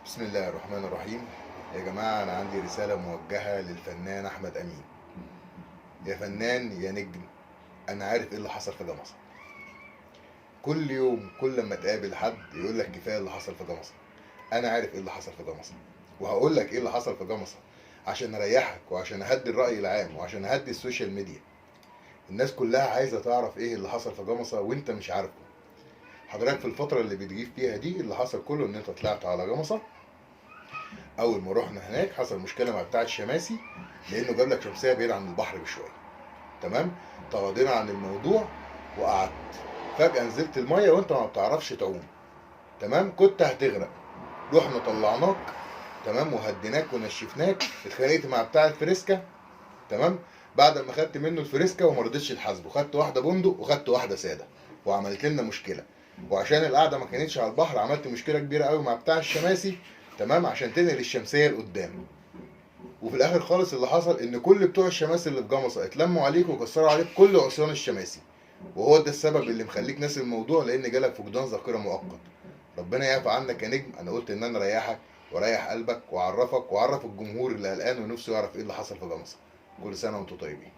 بسم الله الرحمن الرحيم. يا جماعة أنا عندي رسالة موجهة للفنان أحمد أمين. يا فنان يا نجم، أنا عارف إيه اللي حصل في جمصة. كل يوم كل ما تقابل حد يقول لك كفاية اللي حصل في جمصة. أنا عارف إيه اللي حصل في جمصة، وهقول لك إيه اللي حصل في جمصة عشان أريحك وعشان أهدي الرأي العام وعشان أهدي السوشيال ميديا. الناس كلها عايزة تعرف إيه اللي حصل في جمصة وأنت مش عارفه. حضرتك في الفترة اللي بتجيب فيها دي اللي حصل كله إن أنت طلعت على جمصة. اول ما رحنا هناك حصل مشكله مع بتاع الشماسي، لانه جاب لك شمسيه بعيد عن البحر بشويه. تمام. تغاضينا عن الموضوع وقعدت. فجاه نزلت الميه وانت ما بتعرفش تعوم. تمام، كنت هتغرق. رحنا طلعناك. تمام، وهديناك ونشفناك. اتخانقت مع بتاع الفريسكا. تمام. بعد ما خدت منه الفريسكا وما رضيتش تحاسبه، خدت واحده بندق وخدت واحده ساده، وعملت لنا مشكله. وعشان القعده ما كانتش على البحر عملت مشكله كبيره قوي مع بتاع الشماسي. تمام، عشان تنقل الشمسيه لقدام. وفي الاخر خالص اللي حصل ان كل بتوع الشماسي اللي في جمصه اتلموا عليك وكسروا عليك كل عصيان الشماسي. وهو ده السبب اللي مخليك ناسي الموضوع، لان جالك فقدان ذاكره مؤقت. ربنا يعفى عنك يا نجم. انا قلت ان انا اريحك واريح قلبك واعرفك واعرف الجمهور اللي قلقان ونفسه يعرف ايه اللي حصل في جمصه. كل سنه وانتم طيبين.